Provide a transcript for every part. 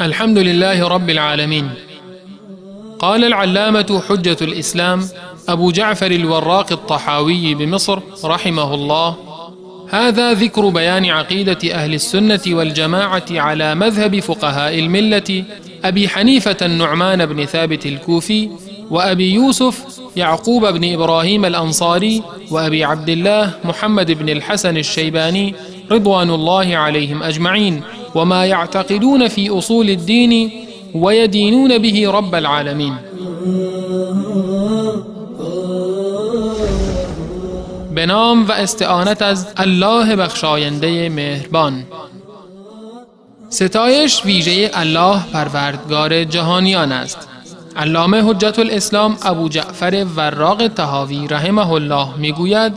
الحمد لله رب العالمين. قال العلامة حجة الإسلام أبو جعفر الوراق الطحاوي بمصر رحمه الله: هذا ذكر بيان عقيدة أهل السنة والجماعة على مذهب فقهاء الملة أبي حنيفة النعمان بن ثابت الكوفي، وأبي يوسف يعقوب بن إبراهيم الأنصاري، وأبي عبد الله محمد بن الحسن الشيباني رضوان الله عليهم أجمعين، وما يعتقدون في أصول الدين ويدينون به رب العالمين. به نام و استعانت از الله بخشاینده مهربان. ستایش ویژه الله پروردگار جهانیان است. علامه حجت الاسلام ابو جعفر وراق طحاوی رحمه الله میگوید: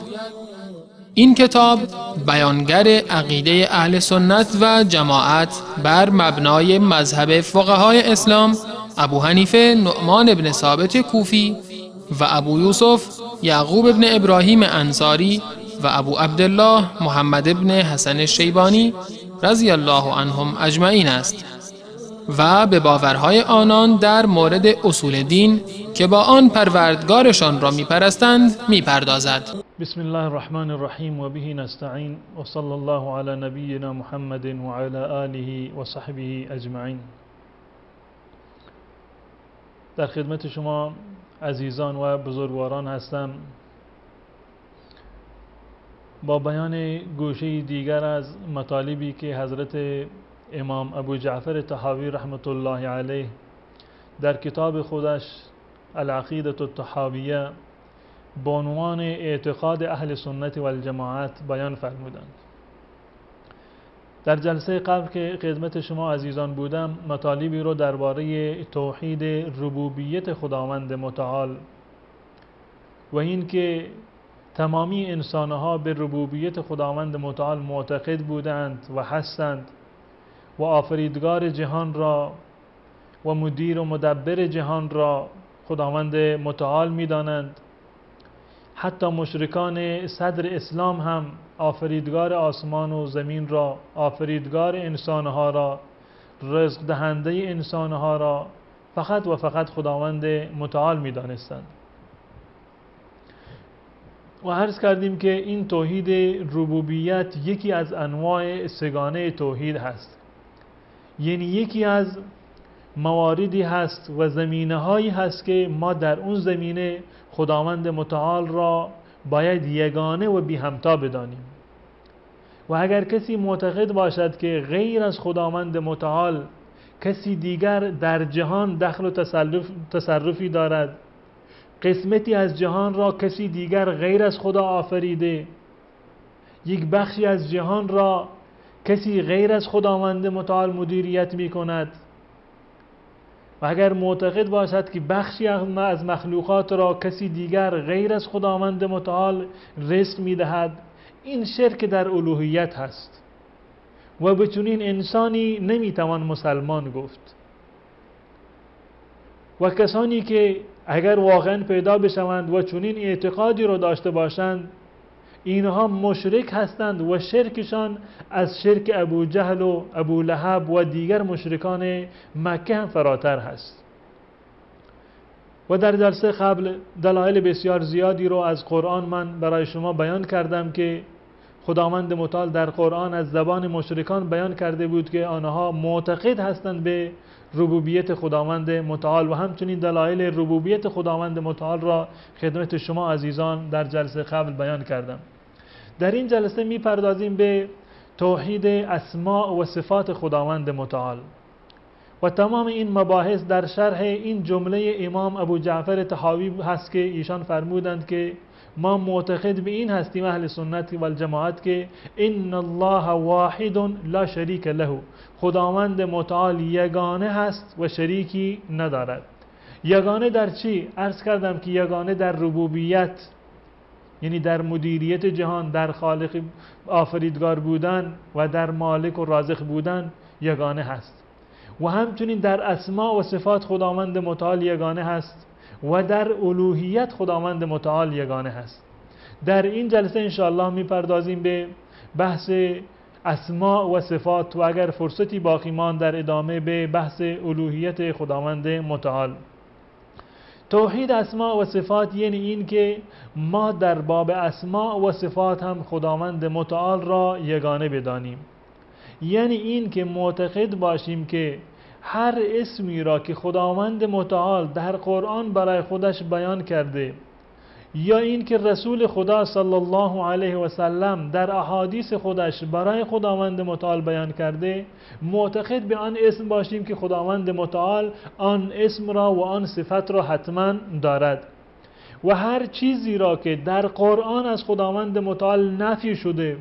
این کتاب بیانگر عقیده اهل سنت و جماعت بر مبنای مذهب فقهای اسلام ابو حنیفه نعمان بن ثابت کوفی و ابو یوسف یعقوب بن ابراهیم انصاری و ابو عبدالله محمد بن حسن الشیبانی رضی الله عنهم اجمعین است و به باورهای آنان در مورد اصول دین که با آن پروردگارشان را میپرستند میپردازد. بسم الله الرحمن الرحیم و به نستعین و صلی الله علی نبینا محمد و علی آله و صحبه اجمعین. در خدمت شما عزیزان و بزرگواران هستم با بیان گوشه دیگر از مطالبی که حضرت امام ابو جعفر طحاوی رحمت الله علیه در کتاب خودش العقیدة الطحاویه با عنوان اعتقاد اهل سنت و الجماعت بیان فرمودند. در جلسه قبل که خدمت شما عزیزان بودم مطالبی رو درباره توحید ربوبیت خداوند متعال و این که تمامی انسانها به ربوبیت خداوند متعال معتقد بودند و هستند و آفریدگار جهان را و مدیر و مدبر جهان را خداوند متعال می‌دانند. حتی مشرکان صدر اسلام هم آفریدگار آسمان و زمین را، آفریدگار انسانها را، رزق دهنده انسانها را فقط و فقط خداوند متعال می‌دانستند. و عرض کردیم که این توحید ربوبیت یکی از انواع سگانه توحید هست، یعنی یکی از مواردی هست و زمینه هایی هست که ما در اون زمینه خداوند متعال را باید یگانه و بی همتا بدانیم. و اگر کسی معتقد باشد که غیر از خداوند متعال کسی دیگر در جهان دخل و تصرفی دارد، قسمتی از جهان را کسی دیگر غیر از خدا آفریده، یک بخشی از جهان را کسی غیر از خداوند متعال مدیریت می کند، و اگر معتقد باشد که بخشی از مخلوقات را کسی دیگر غیر از خداوند متعال رزق می دهد، این شرک در الوهیت هست و به چنین انسانی نمی توان مسلمان گفت. و کسانی که اگر واقعا پیدا بشوند و چنین اعتقادی رو داشته باشند، اینها مشرک هستند و شرکشان از شرک ابو جهل و ابو لهب و دیگر مشرکان مکه هم فراتر هست. و در جلسه قبل دلایل بسیار زیادی رو از قرآن من برای شما بیان کردم که خداوند متعال در قرآن از زبان مشرکان بیان کرده بود که آنها معتقد هستند به ربوبیت خداوند متعال و همچنین دلایل ربوبیت خداوند متعال را خدمت شما عزیزان در جلسه قبل بیان کردم. در این جلسه می پردازیم به توحید اسماء و صفات خداوند متعال و تمام این مباحث در شرح این جمله امام ابو جعفر طحاوی هست که ایشان فرمودند که ما معتقد به این هستیم اهل سنت و الجماعت که ان الله واحد لا شریک له، خداوند متعال یگانه هست و شریکی ندارد. یگانه در چی؟ عرض کردم که یگانه در ربوبیت، یعنی در مدیریت جهان، در خالق آفریدگار بودن و در مالک و رازق بودن یگانه هست. و همچنین در اسماء و صفات خداوند متعال یگانه هست و در الوهیت خداوند متعال یگانه هست. در این جلسه انشاءالله میپردازیم به بحث اسماء و صفات و اگر فرصتی باقی ماند در ادامه به بحث الوهیت خداوند متعال. توحید اسماء و صفات یعنی این که ما در باب اسماء و صفات هم خداوند متعال را یگانه بدانیم، یعنی این که معتقد باشیم که هر اسمی را که خداوند متعال در قرآن برای خودش بیان کرده یا این که رسول خدا صلی الله علیه و سلم در احادیث خودش برای خداوند متعال بیان کرده، معتقد به آن اسم باشیم که خداوند متعال آن اسم را و آن صفت را حتما دارد. و هر چیزی را که در قرآن از خداوند متعال نفی شده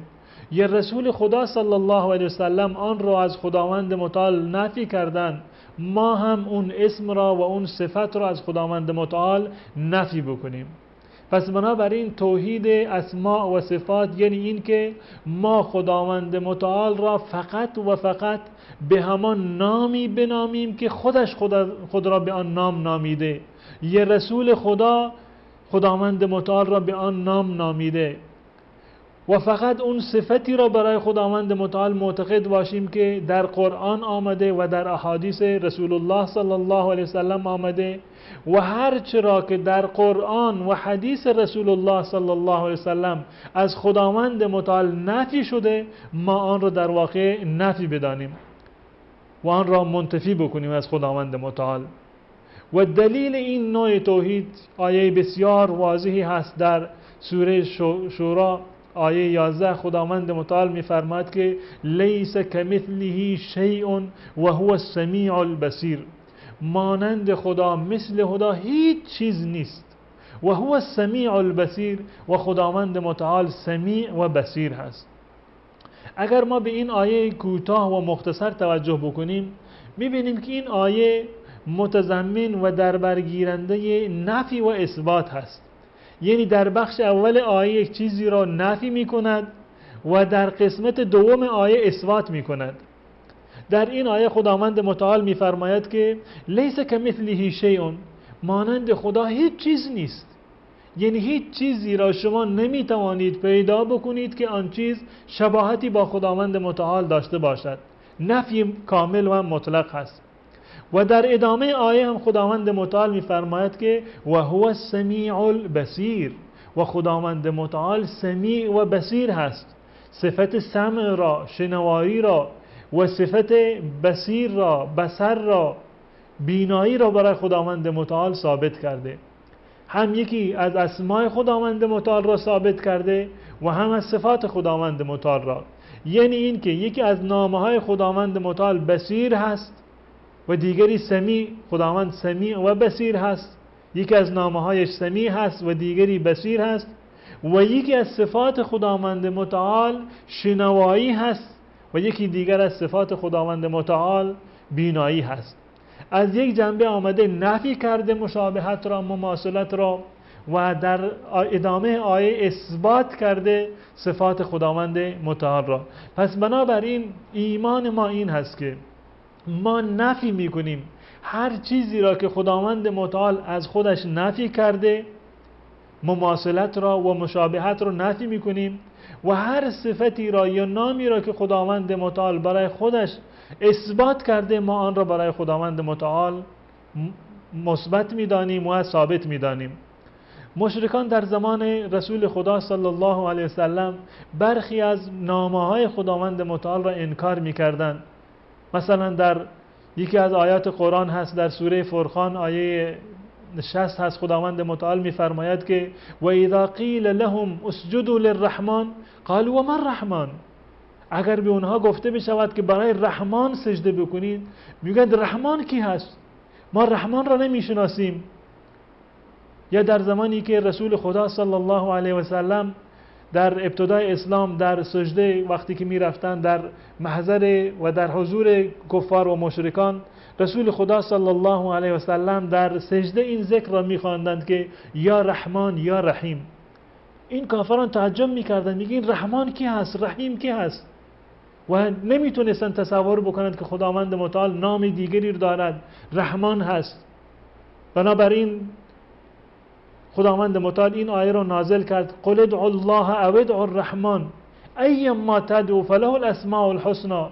یا رسول خدا صلی الله علیه و سلم آن را از خداوند متعال نفی کردند، ما هم اون اسم را و اون صفت را از خداوند متعال نفی بکنیم. پس بنابراین توحید اسماء و صفات یعنی این که ما خداوند متعال را فقط و فقط به همان نامی بنامیم که خودش خود را به آن نام نامیده، یا رسول خدا خداوند متعال را به آن نام نامیده، و فقط اون صفتی را برای خداوند متعال معتقد باشیم که در قرآن آمده و در احادیث رسول الله صلی الله علیه وسلم آمده، و هر چرا که در قرآن و حدیث رسول الله صلی الله علیه وسلم از خداوند متعال نفی شده، ما آن را در واقع نفی بدانیم و آن را منتفی بکنیم از خداوند متعال. و دلیل این نوع توحید آیه بسیار واضحی هست. در سوره شورا آیه 11 خداوند متعال می‌فرماید که لیس کمثله شیء و هو السمیع البصیر، مانند خدا مثل خدا هیچ چیز نیست، و هو السمیع البصیر، و خداوند متعال سمیع و بصیر هست. اگر ما به این آیه کوتاه و مختصر توجه بکنیم، می‌بینیم که این آیه متضمن و در برگیرنده نفی و اثبات هست. یعنی در بخش اول آیه یک چیزی را نفی می کند و در قسمت دوم آیه اثبات می کند. در این آیه خداوند متعال می فرماید که لیس کمثله شیء، مانند خدا هیچ چیز نیست. یعنی هیچ چیزی را شما نمی توانید پیدا بکنید که آن چیز شباهتی با خداوند متعال داشته باشد. نفی کامل و مطلق هست. و در ادامه آیه هم خداوند متعال می‌فرماید که و هو السمیع البصیر، و خداوند متعال سمیع و بصیر هست. صفت سمع را، شنوایی را، و صفت بصیر را، بصر را، بینایی را برای خداوند متعال ثابت کرده. هم یکی از اسماء خداوند متعال را ثابت کرده و هم از صفات خداوند متعال را. یعنی این که یکی از نامه‌های خداوند متعال بصیر هست و دیگری سمیع، خداوند سمیع و بصیر هست. یکی از نامه‌هایش سمیع هست و دیگری بصیر هست. و یکی از صفات خداوند متعال شنوایی هست و یکی دیگر از صفات خداوند متعال بینایی هست. از یک جنبه آمده نفی کرده مشابهت را، مماثلت را، و در ادامه آیه اثبات کرده صفات خداوند متعال را. پس بنابراین ایمان ما این هست که ما نفی میکنیم هر چیزی را که خداوند متعال از خودش نفی کرده، مماثلت را و مشابهت را نفی میکنیم، و هر صفتی را یا نامی را که خداوند متعال برای خودش اثبات کرده، ما آن را برای خداوند متعال مثبت میدانیم و ثابت میدانیم. مشرکان در زمان رسول خدا صلی الله علیه وسلم برخی از نامه‌های خداوند متعال را انکار میکردند. مثلا در یکی از آیات قرآن هست، در سوره فرقان آیه 60 هست، خداوند متعال می‌فرماید که و اذا قیل لهم اسجدوا للرحمن قالوا وما الرحمن، اگر به اونها گفته بشود که برای رحمان سجده بکنید، میگن رحمان کی هست؟ ما رحمان را نمیشناسیم. یا در زمانی که رسول خدا صلی الله علیه و سلم در ابتدای اسلام در سجده وقتی که میرفتن در محضر و در حضور کفار و مشرکان، رسول خدا صلی الله علیه و سلم در سجده این ذکر را می‌خواندند که یا رحمان یا رحیم. این کافران تعجب می‌کردند، میگن رحمان کی هست؟ رحیم کی هست؟ و نمیتونستن تصور بکنند که خداوند متعال نام دیگری دارد، رحمان هست. بنابراین خداوند متعال این آیه را نازل کرد، قل ادعوا الله او ادعوا الرحمن، ایما تدعو فله الاسماء الحسنى،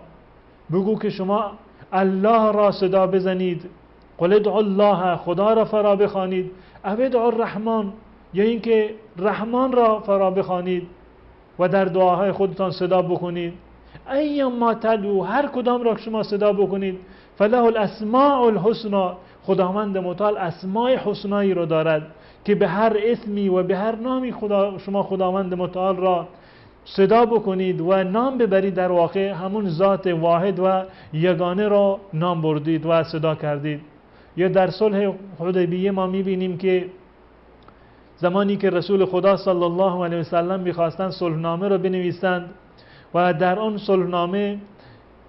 بگو که شما الله را صدا بزنید، قل ادعوا الله، خدا را فرا بخوانید، او ادعوا الرحمن، یا اینکه رحمان را فرا بخوانید و در دعاهای خودتان صدا بکنید. ایما تدعو، هر کدام را شما صدا بکنید، فله الاسماء الحسنى، خداوند متعال اسماء حسنایی رو دارد که به هر اسمی و به هر نامی شما خداوند متعال را صدا بکنید و نام ببرید، در واقع همون ذات واحد و یگانه را نام بردید و صدا کردید. یا در صلح حدیبیه ما میبینیم که زمانی که رسول خدا صلی الله علیه وسلم میخواستند صلحنامه را بنویسند و در آن صلحنامه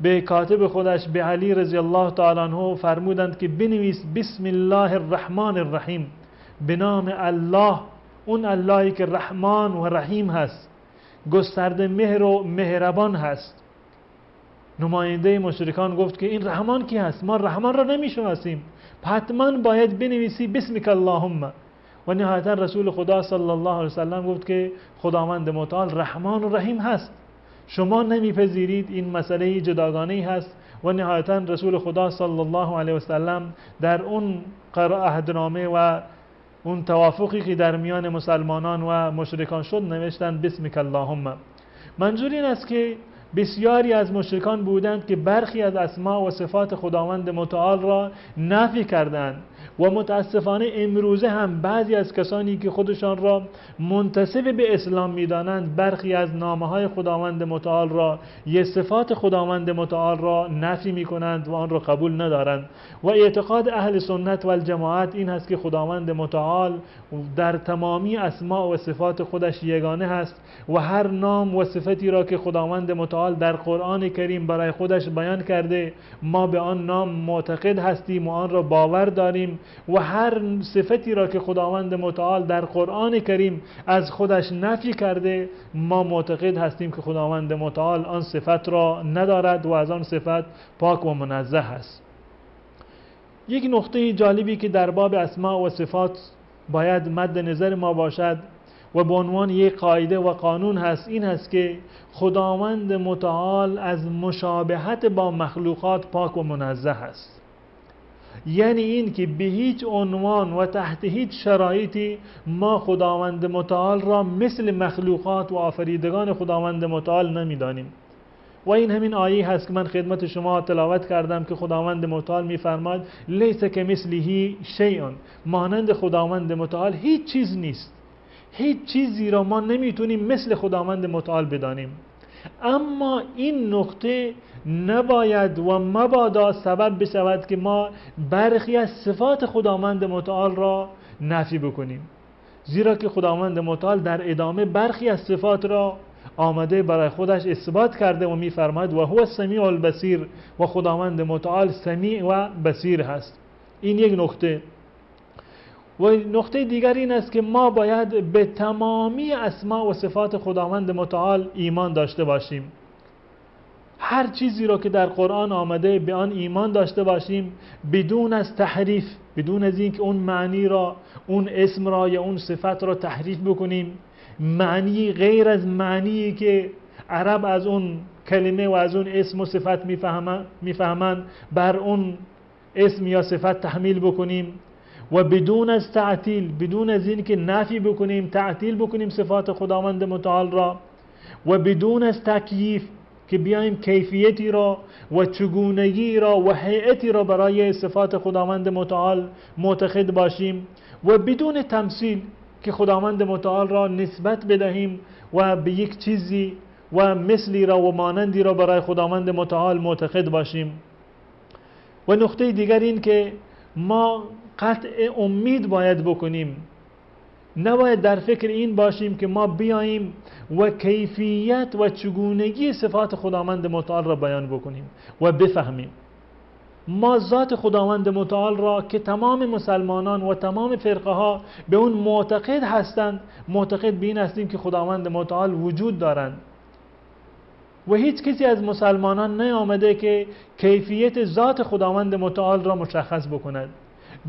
به کاتب خودش به علی رضی الله تعالی عنه فرمودند که بنویس بسم الله الرحمن الرحیم، به نام الله، اون اللهی که رحمان و رحیم هست، گسترده مهر و مهربان هست. نماینده مشرکان گفت که این رحمان کی هست؟ ما رحمان را نمیشناسیم، حتما باید بنویسی بسمک اللهم. و نهایتا رسول خدا صلی الله علیه وسلم گفت که خداوند متعال رحمان و رحیم هست، شما نمیپذیرید، این مسئله جداگانه‌ای هست. و نهایتا رسول خدا صلی الله علیه وسلم در اون عهدنامه و اون توافقی که در میان مسلمانان و مشرکان شد نوشتند بسمک اللهم. منظور این است که بسیاری از مشرکان بودند که برخی از اسماء و صفات خداوند متعال را نفی کردند و متاسفانه امروزه هم بعضی از کسانی که خودشان را منتسب به اسلام می‌دانند برخی از نامه‌های خداوند متعال را یا صفات خداوند متعال را نفی می‌کنند و آن را قبول ندارند. و اعتقاد اهل سنت و الجماعت این است که خداوند متعال در تمامی اسماء و صفات خودش یگانه است و هر نام و صفتی را که خداوند متعال در قرآن کریم برای خودش بیان کرده ما به آن نام معتقد هستیم و آن را باور داریم، و هر صفتی را که خداوند متعال در قرآن کریم از خودش نفی کرده ما معتقد هستیم که خداوند متعال آن صفت را ندارد و از آن صفت پاک و منزه است. یک نقطه جالبی که در باب اسماء و صفات باید مد نظر ما باشد و به عنوان یک قاعده و قانون هست، این هست که خداوند متعال از مشابهت با مخلوقات پاک و منزه است. یعنی این که به هیچ عنوان و تحت هیچ شرایطی ما خداوند متعال را مثل مخلوقات و آفریدگان خداوند متعال نمی‌دانیم. و این همین آیه هست که من خدمت شما تلاوت کردم که خداوند متعال می‌فرماید لیس کمثله شیء، مانند خداوند متعال هیچ چیز نیست، هیچ چیزی را ما نمیتونیم مثل خداوند متعال بدانیم. اما این نقطه نباید و مبادا سبب بشود که ما برخی از صفات خداوند متعال را نفی بکنیم، زیرا که خداوند متعال در ادامه برخی از صفات را آمده برای خودش اثبات کرده و می‌فرماید و هو السمیع البصیر، و خداوند متعال سمیع و بصیر هست. این یک نکته. و نکته دیگر این است که ما باید به تمامی اسماء و صفات خداوند متعال ایمان داشته باشیم. هر چیزی را که در قرآن آمده به آن ایمان داشته باشیم بدون از تحریف، بدون از اینکه اون معنی را، اون اسم را یا اون صفت را تحریف بکنیم، معنی غیر از معنی که عرب از اون کلمه و از اون اسم و صفت میفهمند بر اون اسم یا صفت تحمیل بکنیم، و بدون از تعطیل، بدون از این که نفی بکنیم تعطیل بکنیم صفات خداوند متعال را، و بدون از تکییف که بیایم کیفیتی را و چگونگی را و هیئتی را برای صفات خداوند متعال معتقد باشیم، و بدون تمثیل که خداوند متعال را نسبت بدهیم و به یک چیزی و مثلی را و مانندی را برای خداوند متعال معتقد باشیم. و نقطه دیگر این که ما قطع امید باید بکنیم، نباید در فکر این باشیم که ما بیاییم و کیفیت و چگونگی صفات خداوند متعال را بیان بکنیم و بفهمیم. ما ذات خداوند متعال را که تمام مسلمانان و تمام فرقه ها به اون معتقد هستند، معتقد به این هستیم که خداوند متعال وجود دارند، و هیچ کسی از مسلمانان نیامده که کیفیت ذات خداوند متعال را مشخص بکند.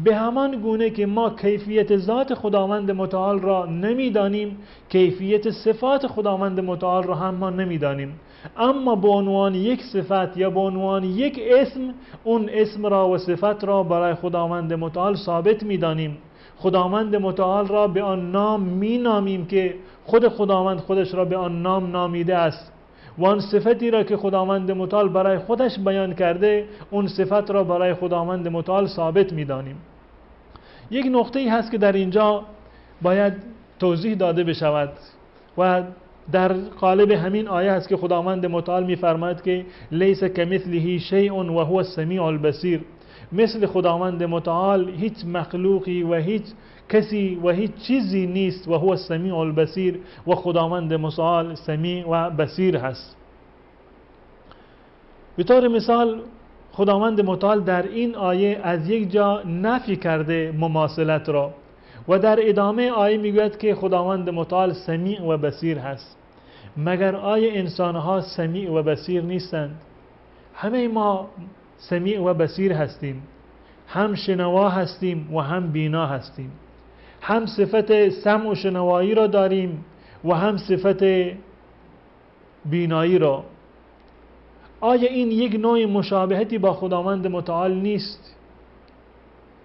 به همان گونه که ما کیفیت ذات خداوند متعال را نمیدانیم، کیفیت صفات خداوند متعال را هم ما نمیدانیم، اما به عنوان یک صفت یا به عنوان یک اسم اون اسم را و صفت را برای خداوند متعال ثابت میدانیم. خداوند متعال را به آن نام مینامیم که خود خداوند خودش را به آن نام نامیده است و آن صفتی را که خداوند متعال برای خودش بیان کرده اون صفت را برای خداوند متعال ثابت می‌دانیم. یک نقطه‌ای هست که در اینجا باید توضیح داده بشود و در قالب همین آیه است که خداوند متعال می‌فرماید که لیس کمثله شیء و هو السمیع البصیر. مثل خداوند متعال هیچ مخلوقی و هیچ کسی و هیچ چیزی نیست و هو السمیع البصیر و خداوند متعال سمیع و بصیر هست. به طور مثال خداوند متعال در این آیه از یک جا نفی کرده مماثلت را و در ادامه آیه میگوید که خداوند متعال سمیع و بصیر هست. مگر آیا انسانها سمیع و بصیر نیستند؟ همه ما سمیع و بصیر هستیم، هم شنوا هستیم و هم بینا هستیم، هم صفت سمع و شنوایی را داریم و هم صفت بینایی را. آیا این یک نوع مشابهتی با خداوند متعال نیست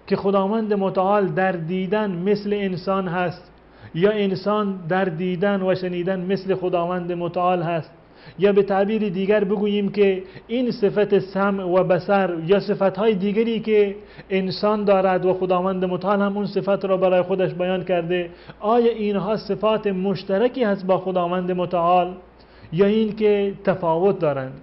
که خداوند متعال در دیدن مثل انسان هست یا انسان در دیدن و شنیدن مثل خداوند متعال هست؟ یا به تعبیر دیگر بگوییم که این صفت سمع و بصر یا صفتهای دیگری که انسان دارد و خداوند متعال هم اون صفت را برای خودش بیان کرده، آیا اینها صفات مشترکی هست با خداوند متعال یا این که تفاوت دارند؟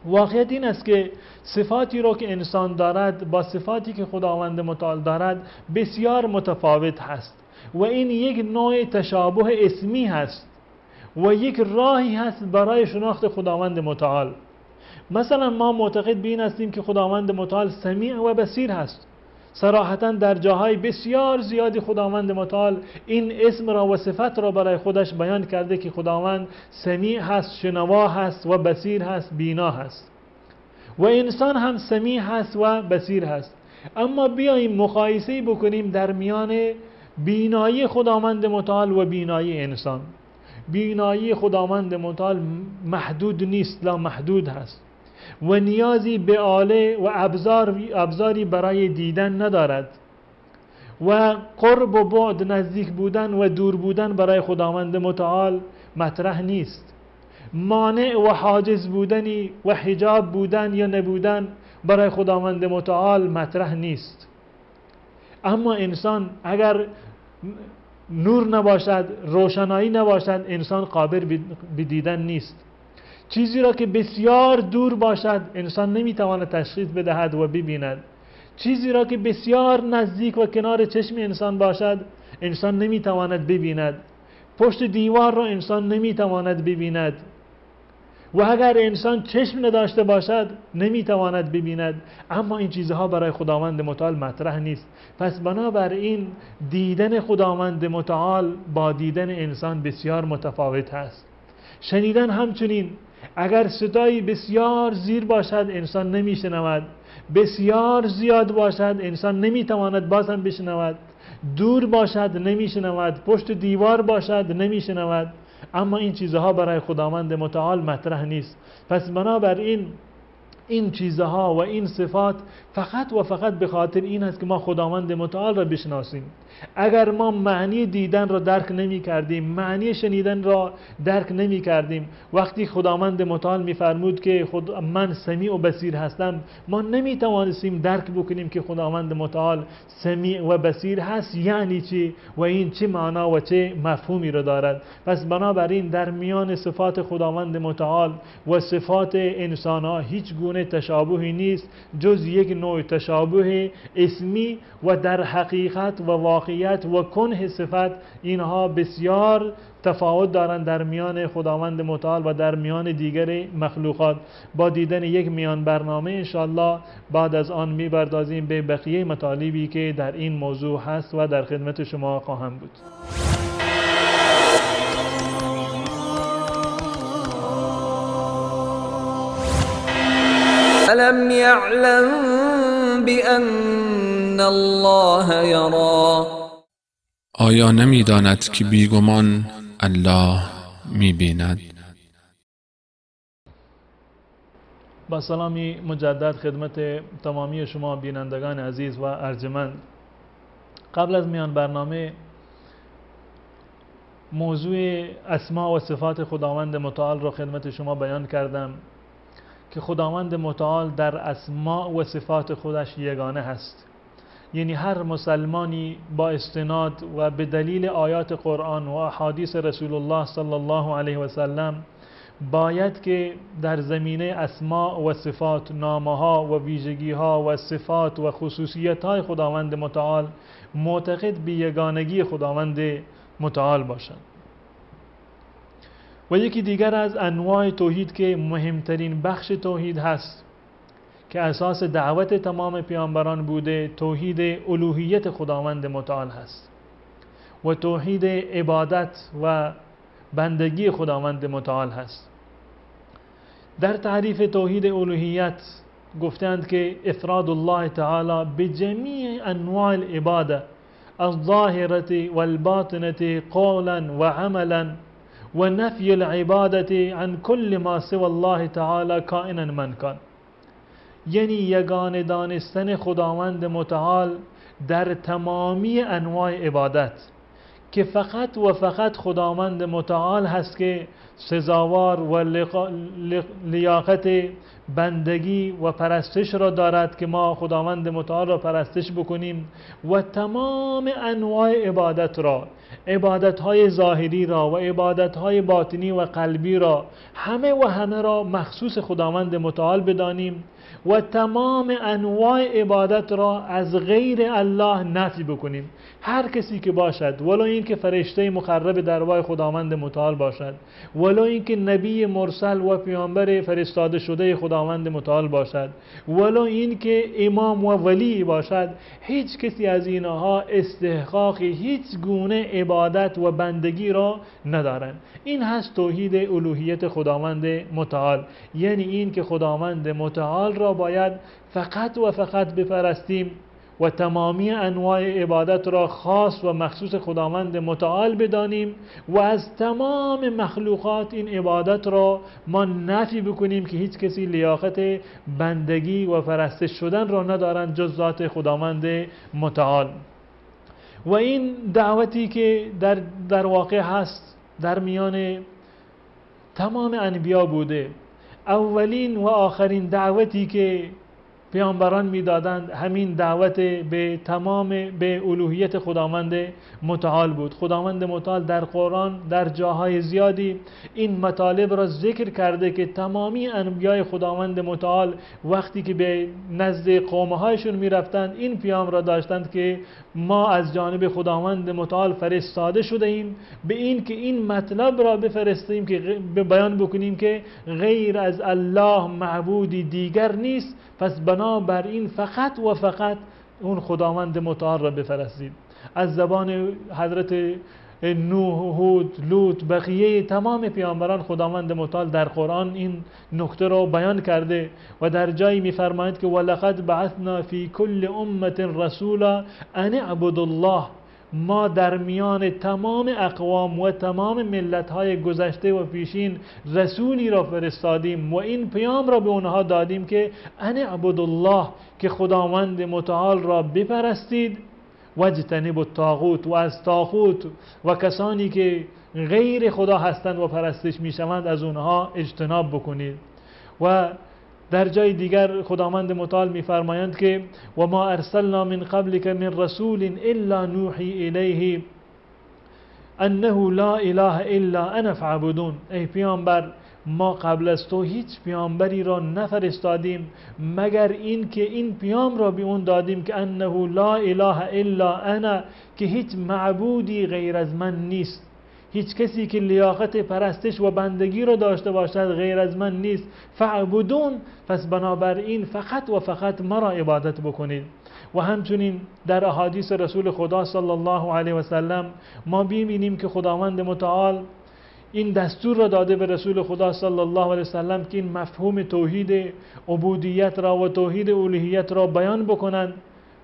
واقعیت این است که صفاتی را که انسان دارد با صفاتی که خداوند متعال دارد بسیار متفاوت هست و این یک نوع تشابه اسمی هست و یک راهی هست برای شناخت خداوند متعال. مثلا ما معتقد به این هستیم که خداوند متعال سمیع و بصیر هست. صراحتا در جاهای بسیار زیادی خداوند متعال این اسم را و صفت را برای خودش بیان کرده که خداوند سمیع هست، شنوا هست و بصیر هست، بینا هست و انسان هم سمیع هست و بصیر هست. اما بیاییم مقایسه بکنیم در میان بینایی خداوند متعال و بینایی انسان. بینایی خداوند متعال محدود نیست، لا محدود هست و نیازی به آله و ابزاری برای دیدن ندارد و قرب و بعد، نزدیک بودن و دور بودن برای خداوند متعال مطرح نیست. مانع و حاجز بودنی و حجاب بودن یا نبودن برای خداوند متعال مطرح نیست. اما انسان اگر نور نباشد، روشنایی نباشد، انسان قادر به دیدن نیست. چیزی را که بسیار دور باشد انسان نمیتواند تشخیص بدهد و ببیند. چیزی را که بسیار نزدیک و کنار چشم انسان باشد انسان نمیتواند ببیند. پشت دیوار را انسان نمیتواند ببیند و اگر انسان چشم نداشته باشد نمیتواند ببیند. اما این چیزها برای خداوند متعال مطرح نیست. پس بنابراین دیدن خداوند متعال با دیدن انسان بسیار متفاوت هست. شنیدن همچنین، اگر صدایی بسیار زیر باشد انسان نمیشنود، بسیار زیاد باشد انسان نمیتواند بازم بشنود، دور باشد نمیشنود، پشت دیوار باشد نمیشنود. اما این چیزها برای خداوند متعال مطرح نیست. پس بنابراین این چیزها و این صفات فقط و فقط به خاطر این است که ما خداوند متعال را بشناسیم. اگر ما معنی دیدن را درک نمی کردیم، معنی شنیدن را درک نمی کردیم، وقتی خداوند متعال می فرمود که من سمیع و بصیر هستم، ما نمی توانستیم درک بکنیم که خداوند متعال سمیع و بصیر هست یعنی چی و این چه معنا و چه مفهومی را دارد. پس بنابراین در میان صفات خداوند متعال و صفات انسان ها هیچ گونه تشابهی نیست جز یک نوع تشابه اسمی و در حقیقت و واقعیت و کنه صفت اینها بسیار تفاوت دارند در میان خداوند متعال و در میان دیگر مخلوقات. با دیدن یک میان برنامه انشاءالله بعد از آن می‌پردازیم به بقیه مطالبی که در این موضوع هست و در خدمت شما خواهم بود. ألم يعلم بأن الله یرا. آیا نمی‌داند که بیگمان الله می‌بیند؟ با سلامی مجدد خدمت تمامی شما بینندگان عزیز و ارجمند. قبل از میان برنامه موضوع اسما و صفات خداوند متعال را خدمت شما بیان کردم که خداوند متعال در اسما و صفات خودش یگانه هست. یعنی هر مسلمانی با استناد و به دلیل آیات قرآن و احادیث رسول الله صلی الله علیه و سلم باید که در زمینه اسما و صفات، نامها و ویژگیها و صفات و خصوصیت‌های خداوند متعال معتقد به یگانگی خداوند متعال باشند. و یکی دیگر از انواع توحید که مهمترین بخش توحید هست که اساس دعوت تمام پیامبران بوده، توحید الوهیت خداوند متعال هست و توحید عبادت و بندگی خداوند متعال هست. در تعریف توحید الوهیت گفتند که افراد الله تعالی به جمیع انواع العباده الظاهره والباطنه قولا وعملا و نفی العباده عن كل ما سوى الله تعالی کائنا من کان. یعنی یگانه دانستن خداوند متعال در تمامی انواع عبادت که فقط و فقط خداوند متعال هست که سزاوار و لیاقت بندگی و پرستش را دارد که ما خداوند متعال را پرستش بکنیم و تمام انواع عبادت را، عبادت‌های ظاهری را و عبادت‌های باطنی و قلبی را همه را مخصوص خداوند متعال بدانیم و تمام انواع عبادت را از غیر الله نفی بکنیم. هر کسی که باشد، ولو این که فرشته مقرب دربار خداوند متعال باشد، ولو این که نبی مرسل و پیامبر فرستاده شده خداوند متعال باشد، ولو این که امام و ولی باشد، هیچ کسی از اینها استحقاق هیچ گونه عبادت و بندگی را ندارند. این هست توحید الوهیت خداوند متعال، یعنی این که خداوند متعال را باید فقط و فقط بپرستیم و تمامی انواع عبادت را خاص و مخصوص خداوند متعال بدانیم و از تمام مخلوقات این عبادت را ما نفی بکنیم که هیچ کسی لیاقت بندگی و پرستش شدن را ندارند جز ذات خداوند متعال. و این دعوتی که در واقع هست در میان تمام انبیا بوده. اولین و آخرین دعوتی که پیامبران میدادند همین دعوت به به الوهیت خداوند متعال بود. خداوند متعال در قرآن در جاهای زیادی این مطالب را ذکر کرده که تمامی انبیای خداوند متعال وقتی که به نزد قومهایشون میرفتند این پیام را داشتند که ما از جانب خداوند متعال فرستاده شده ایم به این که این مطلب را بفرستیم که بیان بکنیم که غیر از الله معبودی دیگر نیست، پس بنابراین فقط و فقط اون خداوند متعال را بفرستید. از زبان حضرت نوح، هود، لوط، بقیه تمام پیامبران خداوند متعال در قرآن این نکته را بیان کرده و در جایی می‌فرماید که ولقد بعثنا فی کل امة رسولا ان اعبدوا الله. ما در میان تمام اقوام و تمام ملت‌های گذشته و پیشین رسولی را فرستادیم و این پیام را به اونها دادیم که ان اعبدوا الله، که خداوند متعال را بپرستید، واجتنبوا الطاغوت، و از طاغوت و کسانی که غیر خدا هستند و پرستش میشوند از اونها اجتناب بکنید. و در جای دیگر خداوند متعال میفرمایند که و ما ارسلنا من قبلک من رسول الا نوحی الیه انه لا اله الا انا فاعبدون. ای پیامبر، ما قبل از تو هیچ پیامبری را نفرستادیم مگر این که این پیام را به اون دادیم که انه لا اله الا انا، که هیچ معبودی غیر از من نیست، هیچ کسی که لیاقت پرستش و بندگی را داشته باشد غیر از من نیست. فاعبدون، پس بنابراین فقط و فقط مرا عبادت بکنید. و همچنین در احادیث رسول خدا صلی الله علیه و سلم ما ببینیم که خداوند متعال این دستور را داده به رسول خدا صلی الله علیه وسلم که این مفهوم توحید عبودیت را و توحید الوهیت را بیان بکنند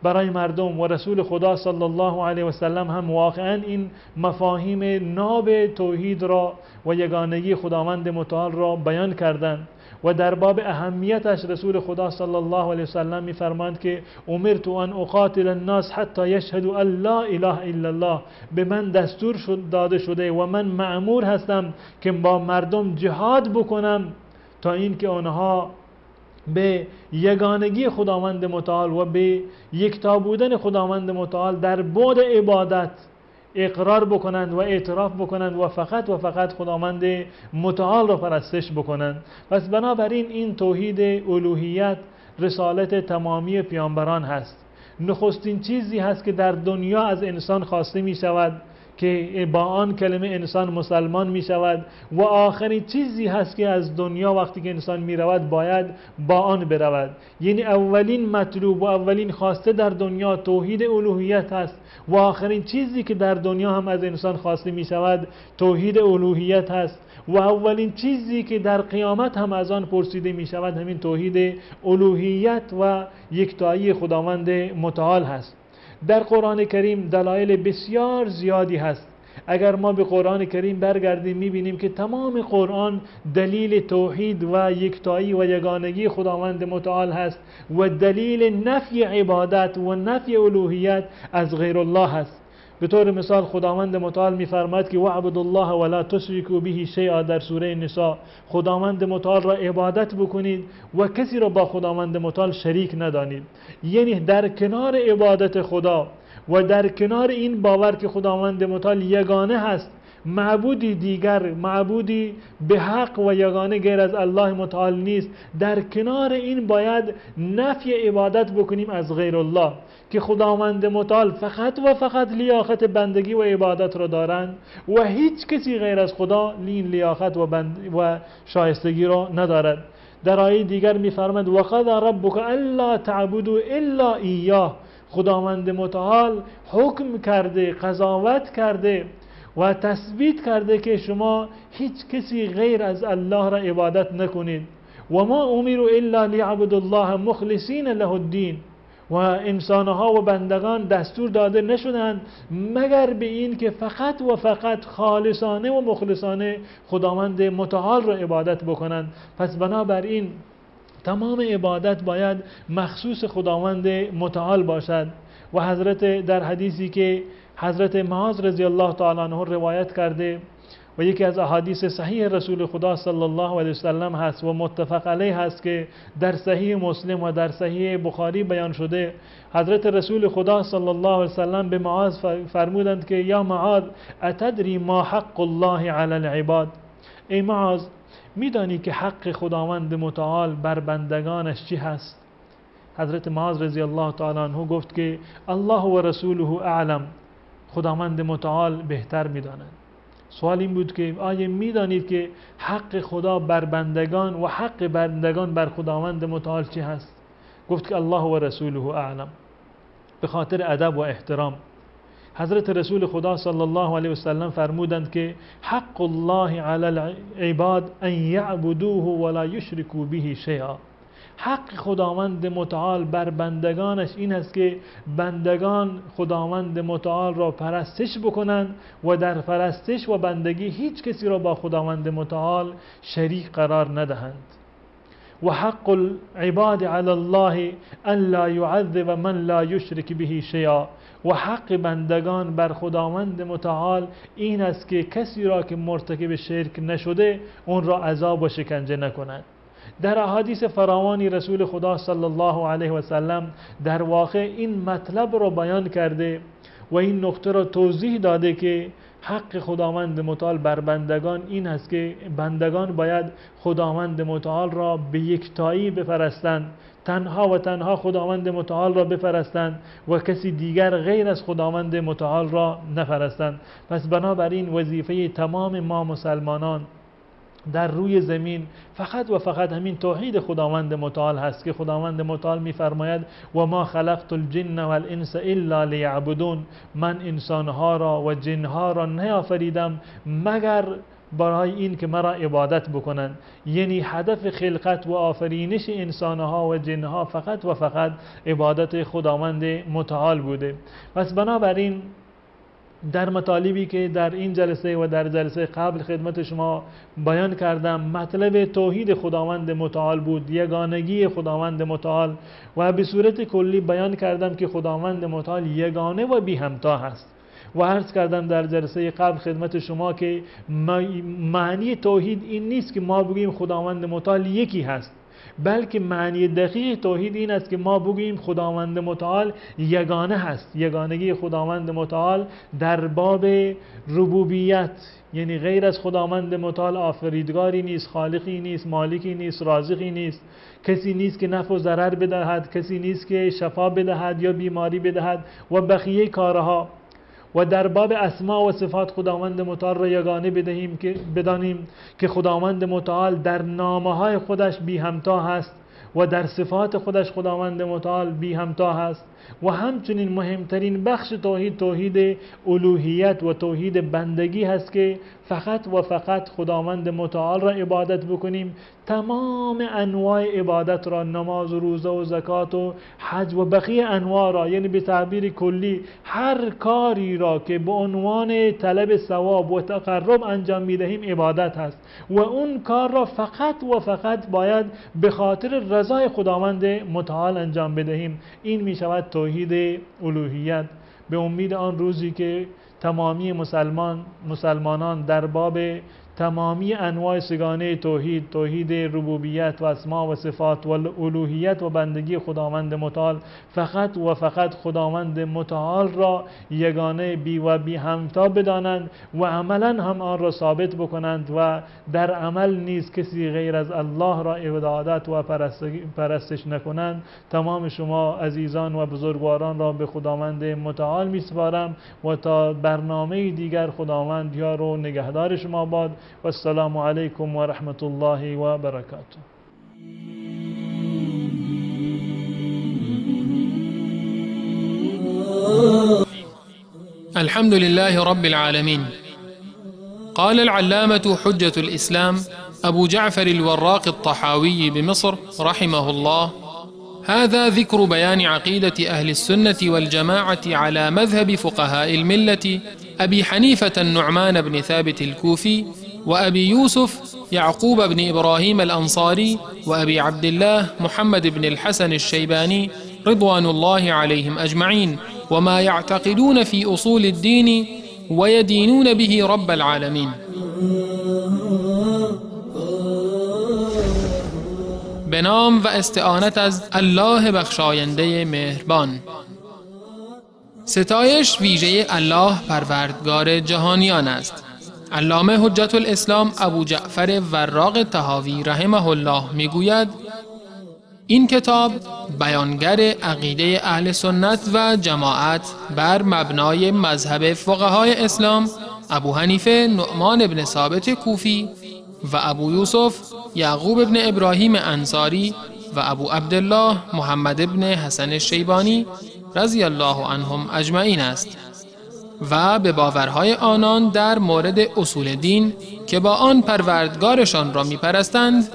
برای مردم، و رسول خدا صلی الله علیه وسلم هم واقعا این مفاهیم ناب توحید را و یگانگی خداوند متعال را بیان کردند. و در باب اهمیتش رسول خدا صلی الله علیه وسلم می‌فرمایند که امرت ان اقاتل الناس حتی یشهدوا ان لا اله الا الله، به من دستور داده شده و من مأمور هستم که با مردم جهاد بکنم تا اینکه آنها به یگانگی خداوند متعال و به یکتا بودن خداوند متعال در بعد عبادت اقرار بکنند و اعتراف بکنند و فقط خداوند متعال را پرستش بکنند. پس بنابراین این توحید الوهیت رسالت تمامی پیامبران هست. نخستین چیزی هست که در دنیا از انسان خواسته می شود که با آن کلمه انسان مسلمان می شود، و آخرین چیزی هست که از دنیا وقتی که انسان می رود باید با آن برود. یعنی اولین مطلوب و اولین خواسته در دنیا توحید الوهیت هست، و آخرین چیزی که در دنیا هم از انسان خواسته می شود توحید الوهیت هست، و اولین چیزی که در قیامت هم از آن پرسیده می شود همین توحید الوهیت و یکتایی خداوند متعال هست. در قرآن کریم دلایل بسیار زیادی هست. اگر ما به قرآن کریم برگردیم میبینیم که تمام قرآن دلیل توحید و یکتایی و یگانگی خداوند متعال هست و دلیل نفی عبادت و نفی الوهیت از غیر الله هست. به طور مثال خداوند متعال می‌فرماید که وعبد الله ولا تشركوا به شیئا در سوره نساء، خداوند متعال را عبادت بکنید و کسی را با خداوند متعال شریک ندانید. یعنی در کنار عبادت خدا و در کنار این باور که خداوند متعال یگانه هست، معبودی دیگر، معبودی به حق و یگانه غیر از الله متعال نیست، در کنار این باید نفی عبادت بکنیم از غیر الله که خداوند متعال فقط و فقط لیاقت بندگی و عبادت را دارند و هیچ کسی غیر از خدا این لیاقت و شایستگی را ندارد. در آیه دیگر می‌فرماید وقضى ربک الا تعبدوا الا ایاه، خداوند متعال حکم کرده، قضاوت کرده و تثبیت کرده که شما هیچ کسی غیر از الله را عبادت نکنید. و ما امروا الا ليعبدوا الله مخلصین له الدین، و انسانها و بندگان دستور داده نشدند مگر به این که فقط و فقط خالصانه و مخلصانه خداوند متعال را عبادت بکنند. پس بنابراین تمام عبادت باید مخصوص خداوند متعال باشد. و حضرت در حدیثی که حضرت معاذ رضی الله تعالی عنه روایت کرده و یکی از احادیث صحیح رسول خدا صلی الله علیه وسلم هست و متفق علیه هست که در صحیح مسلم و در صحیح بخاری بیان شده، حضرت رسول خدا صلی الله علیه وسلم به معاذ فرمودند که یا معاذ اتدری ما حق الله علی العباد، ای معاذ میدانی که حق خداوند متعال بر بندگانش چی هست؟ حضرت معاذ رضی الله تعالی عنه گفت که الله و رسوله اعلم، خداوند متعال بهتر میدانند. سوال این بود که آیا میدانید که حق خدا بر بندگان و حق بندگان بر خداوند متعال چی هست؟ گفت که الله و رسوله اعلم. به خاطر ادب و احترام حضرت رسول خدا صلی الله علیه وسلم فرمودند که حق الله علی العباد ان یعبدوه ولا یشرکوا به شیئا، حق خداوند متعال بر بندگانش این است که بندگان خداوند متعال را پرستش بکنند و در پرستش و بندگی هیچ کسی را با خداوند متعال شریک قرار ندهند. و حق العباد علی الله ان لا يعذب من لا یشرک به شیئا، و حق بندگان بر خداوند متعال این است که کسی را که مرتکب شرک نشده اون را عذاب و شکنجه نکنند. در احادیث فراوانی رسول خدا صلی الله علیه و سلم در واقع این مطلب را بیان کرده و این نقطه را توضیح داده که حق خداوند متعال بر بندگان این است که بندگان باید خداوند متعال را به یکتایی بپرستند، تنها و تنها خداوند متعال را بپرستند و کسی دیگر غیر از خداوند متعال را نپرستند. پس بنابراین وظیفه تمام ما مسلمانان در روی زمین فقط و فقط همین توحید خداوند متعال هست که خداوند متعال می‌فرماید و ما خلقت الجن والانس الا لیعبدون، من انسانها را و جنها را نیافریدم مگر برای این که مرا عبادت بکنند. یعنی هدف خلقت و آفرینش انسانها و جنها فقط و فقط عبادت خداوند متعال بوده. پس بنابراین در مطالبی که در این جلسه و در جلسه قبل خدمت شما بیان کردم، مطلب توحید خداوند متعال بود، یگانگی خداوند متعال، و به صورت کلی بیان کردم که خداوند متعال یگانه و بی همتا هست. و عرض کردم در جلسه قبل خدمت شما که معنی توحید این نیست که ما بگوییم خداوند متعال یکی هست، بلکه معنی دقیق توحید این است که ما بگوییم خداوند متعال یگانه هست. یگانگی خداوند متعال در باب ربوبیت، یعنی غیر از خداوند متعال آفریدگاری نیست، خالقی نیست، مالکی نیست، رازقی نیست، کسی نیست که نفع و ضرر بدهد، کسی نیست که شفا بدهد یا بیماری بدهد و بقیه کارها. و در باب اسما و صفات خداوند متعال را یگانه بدانیم که خداوند متعال در نامه‌های خودش بی همتا هست و در صفات خودش خداوند متعال بی همتا هست. و همچنین مهمترین بخش توحید، توحید الوهیت و توحید بندگی هست که فقط و فقط خداوند متعال را عبادت بکنیم. تمام انواع عبادت را، نماز و روزه و زکات و حج و بقیه انواع را، یعنی به تعبیر کلی هر کاری را که به عنوان طلب ثواب و تقرب انجام میدهیم عبادت هست و اون کار را فقط و فقط باید به خاطر رضای خداوند متعال انجام بدهیم. این می شود توحید الوهیت. به امید آن روزی که تمامی مسلمانان در باب تمامی انواع سگانه توحید، توحید ربوبیت و اسما و صفات و الوهیت و بندگی خداوند متعال، فقط و فقط خداوند متعال را یگانه بی همتا بدانند و عملا هم آن را ثابت بکنند و در عمل نیز کسی غیر از الله را عبادت و پرستش نکنند. تمام شما عزیزان و بزرگواران را به خداوند متعال میسپارم و تا برنامه دیگر خداوند یار و نگهدار شما باد. و السلام علیکم و رحمت الله و برکاته. الحمد لله رب العالمين. قال العلامة حجة الإسلام أبو جعفر الوراق الطحاوي بمصر رحمه الله: هذا ذكر بيان عقيدة أهل السنة والجماعة على مذهب فقهاء الملة أبي حنيفة النعمان بن ثابت الكوفي وأبي يوسف يعقوب بن إبراهيم الأنصاري وأبي عبد الله محمد بن الحسن الشيباني رضوان الله عليهم أجمعين، وما يعتقدون في أصول الدين ويدينون به رب العالمين. به نام و استعانت از الله بخشاینده مهربان. ستایش ویژه الله پروردگار جهانیان است. علامه حجت الاسلام ابو جعفر وراق طحاوی رحمه الله میگوید: این کتاب بیانگر عقیده اهل سنت و جماعت بر مبنای مذهب فقهای اسلام ابو حنیفه نعمان بن ثابت کوفی و ابو یوسف یعقوب بن ابراهیم انصاری و ابو عبدالله محمد بن حسن الشیبانی رضی الله عنهم اجمعین است و به باورهای آنان در مورد اصول دین که با آن پروردگارشان را میپرستند